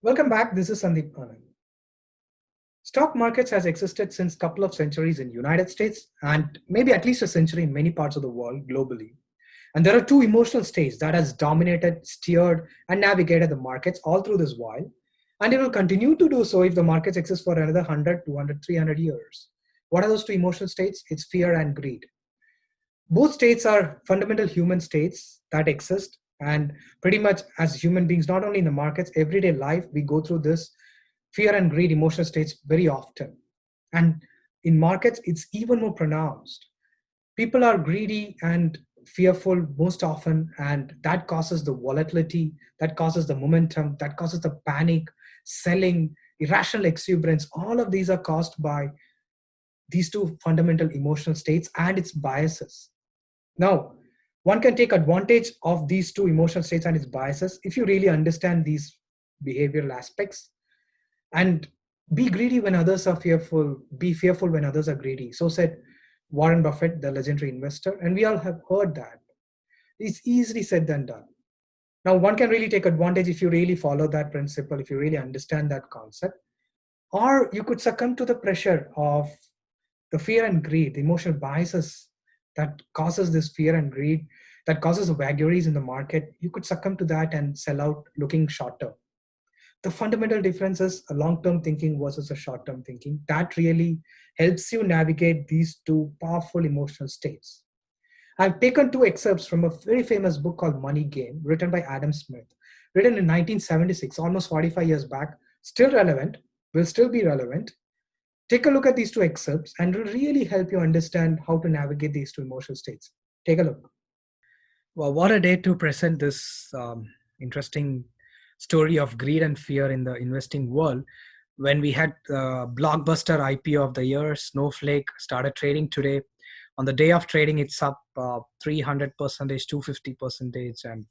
Welcome back. This is Sandeep Anand. Stock markets has existed since couple of centuries in United States and maybe at least a century in many parts of the world globally. And there are two emotional states that has dominated, steered, and navigated the markets all through this while. And it will continue to do so if the markets exist for another 100, 200, 300 years. What are those two emotional states? It's fear and greed. Both states are fundamental human states that exist. And pretty much as human beings, not only in the markets, everyday life, we go through this fear and greed emotional states very often. And in markets, it's even more pronounced. People are greedy and fearful most often, and that causes the volatility, that causes the momentum, that causes the panic, selling, irrational exuberance. All of these are caused by these two fundamental emotional states and its biases. Now, one can take advantage of these two emotional states and its biases if you really understand these behavioral aspects and be greedy when others are fearful, be fearful when others are greedy. So said Warren Buffett, the legendary investor, and we all have heard that. It's easily said than done. Now, one can really take advantage if you really follow that principle, if you really understand that concept, or you could succumb to the pressure of the fear and greed, the emotional biases that causes this fear and greed, that causes vagaries in the market. You could succumb to that and sell out looking short term. The fundamental difference is a long-term thinking versus a short-term thinking. That really helps you navigate these two powerful emotional states. I've taken two excerpts from a very famous book called Money Game, written by Adam Smith, written in 1976, almost 45 years back, still relevant, will still be relevant. Take a look at these two excerpts and it will really help you understand how to navigate these two emotional states. Take a look. Well, what a day to present this interesting story of greed and fear in the investing world. When we had blockbuster IPO of the year, Snowflake started trading today. On the day of trading, it's up 300%, 250%, and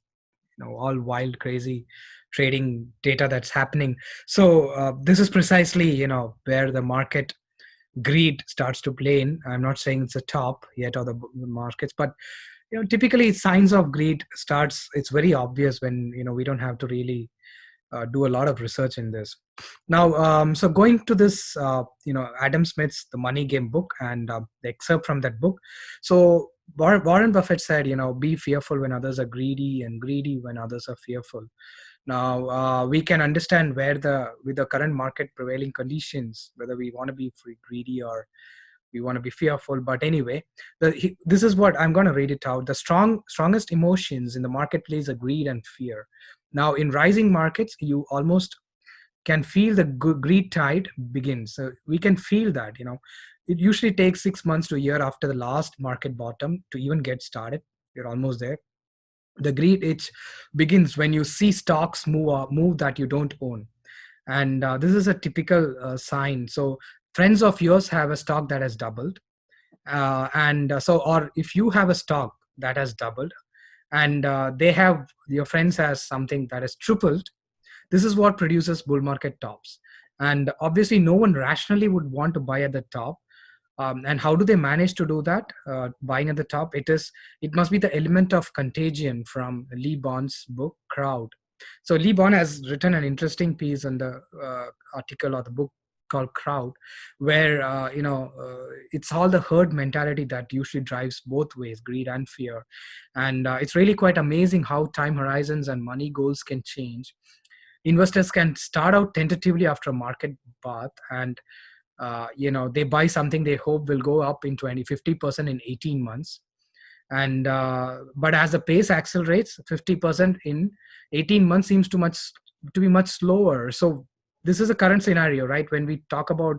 all wild, crazy trading data that's happening. So this is precisely where the market greed starts to play in. I'm not saying it's a top yet or the markets, but typically signs of greed starts. It's very obvious when we don't have to really do a lot of research in this. Now, so going to this, Adam Smith's The Money Game book and the excerpt from that book. So Warren Buffett said, be fearful when others are greedy and greedy when others are fearful. Now, we can understand with the current market prevailing conditions, whether we want to be greedy or we want to be fearful. But anyway, this is what I'm going to read it out. The strongest emotions in the marketplace are greed and fear. Now, in rising markets, you almost can feel the greed tide begins. So we can feel that. It usually takes 6 months to a year after the last market bottom to even get started. You're almost there. The greed itch begins when you see stocks move that you don't own, and this is a typical sign. So friends of yours have a stock that has doubled, and so or if you have a stock that has doubled and they have your friends has something that has tripled, this is what produces bull market tops. And obviously no one rationally would want to buy at the top. And how do they manage to do that? Buying at the top, it must be the element of contagion from Lee Bond's book Crowd. So Lee Bond has written an interesting piece in the article or the book called Crowd, where it's all the herd mentality that usually drives both ways, greed and fear. And it's really quite amazing how time horizons and money goals can change. Investors can start out tentatively after a market path, and they buy something they hope will go up in 20-50% in 18 months. And but as the pace accelerates, 50% in 18 months seems to be much slower. So this is a current scenario, right? When we talk about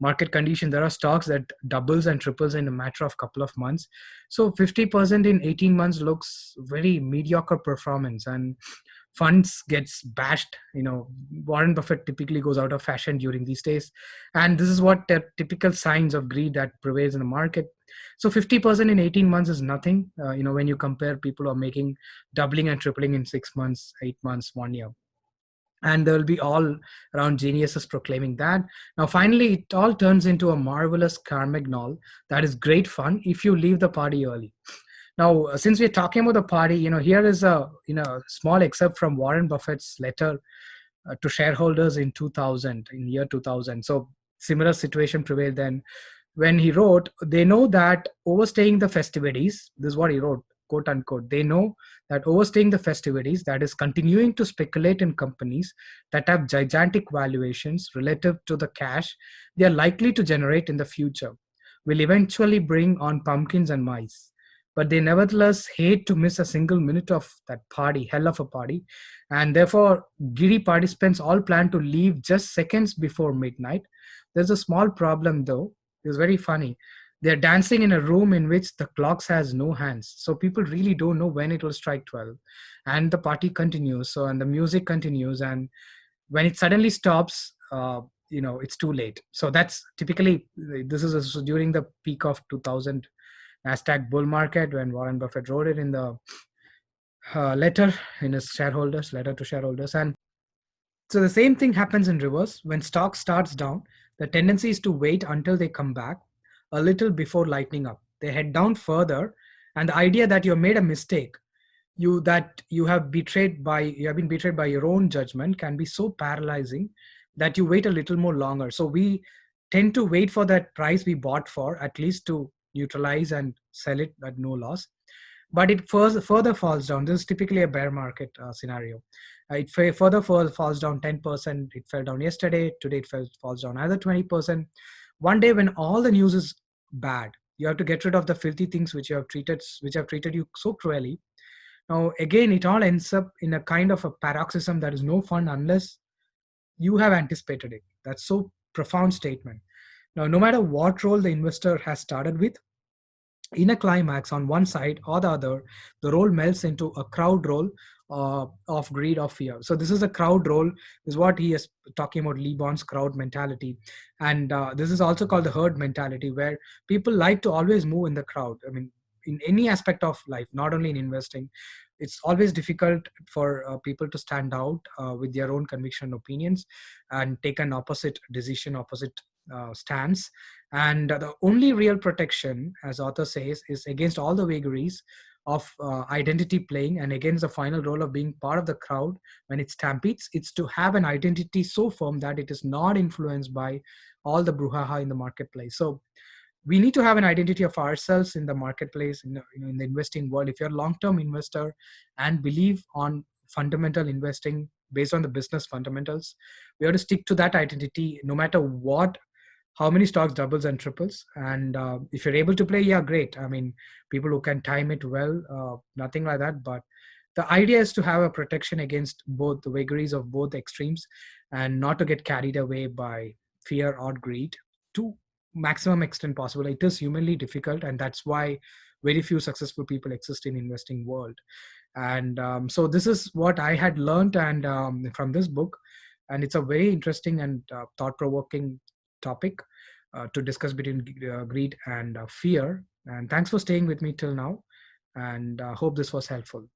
market condition, there are stocks that doubles and triples in a matter of couple of months. So 50% in 18 months looks very mediocre performance, and funds gets bashed. Warren Buffett typically goes out of fashion during these days, and this is what the typical signs of greed that prevails in the market. So 50% in 18 months is nothing, when you compare people who are making doubling and tripling in 6 months, 8 months, 1 year. And there will be all around geniuses proclaiming that. Now, finally, it all turns into a marvelous carmagnol that is great fun if you leave the party early. Now, since we're talking about the party, here is a small excerpt from Warren Buffett's letter to shareholders in 2000, in year 2000. So similar situation prevailed then. When he wrote, they know that overstaying the festivities, this is what he wrote, quote unquote, they know that overstaying the festivities, that is continuing to speculate in companies that have gigantic valuations relative to the cash they are likely to generate in the future, will eventually bring on pumpkins and mice. But they nevertheless hate to miss a single minute of that party, hell of a party. And therefore, giddy participants all plan to leave just seconds before midnight. There's a small problem though. It's very funny. They're dancing in a room in which the clocks has no hands. So people really don't know when it will strike 12. And the party continues. So, and the music continues. And when it suddenly stops, it's too late. So that's typically, this is during the peak of 2000 Nasdaq bull market, when Warren Buffett wrote it in the letter, in his shareholders letter to shareholders. And so the same thing happens in reverse. When stock starts down, the tendency is to wait until they come back a little before lightening up. They head down further, and the idea that you made a mistake, you have been betrayed by your own judgment, can be so paralyzing that you wait a little more longer. So we tend to wait for that price we bought for, at least to neutralize and sell it at no loss. But it further falls down. This is typically a bear market scenario. Further falls down 10%. It fell down yesterday. Today it falls down another 20%. One day when all the news is bad, you have to get rid of the filthy things which have treated you so cruelly. Now again, it all ends up in a kind of a paroxysm that is no fun unless you have anticipated it. That's so profound statement. Now, no matter what role the investor has started with, in a climax on one side or the other, the role melts into a crowd role of greed or fear. So this is a crowd role, is what he is talking about, Lee Bond's crowd mentality. And this is also called the herd mentality, where people like to always move in the crowd. I mean, in any aspect of life, not only in investing, it's always difficult for people to stand out with their own conviction opinions and take an opposite decision, opposite stance. And the only real protection, as author says, is against all the vagaries of identity playing and against the final role of being part of the crowd when it stampedes. It's to have an identity so firm that it is not influenced by all the brouhaha in the marketplace. So we need to have an identity of ourselves in the marketplace, in the investing world. If you're a long-term investor and believe on fundamental investing based on the business fundamentals, we have to stick to that identity no matter what, how many stocks doubles and triples. And if you're able to play, yeah, great. I mean, people who can time it well, nothing like that. But the idea is to have a protection against both the vagaries of both extremes, and not to get carried away by fear or greed to maximum extent possible. It is humanly difficult, and that's why very few successful people exist in investing world. And so this is what I had learned, and from this book. And it's a very interesting and thought-provoking topic to discuss between greed and fear. And thanks for staying with me till now, and hope this was helpful.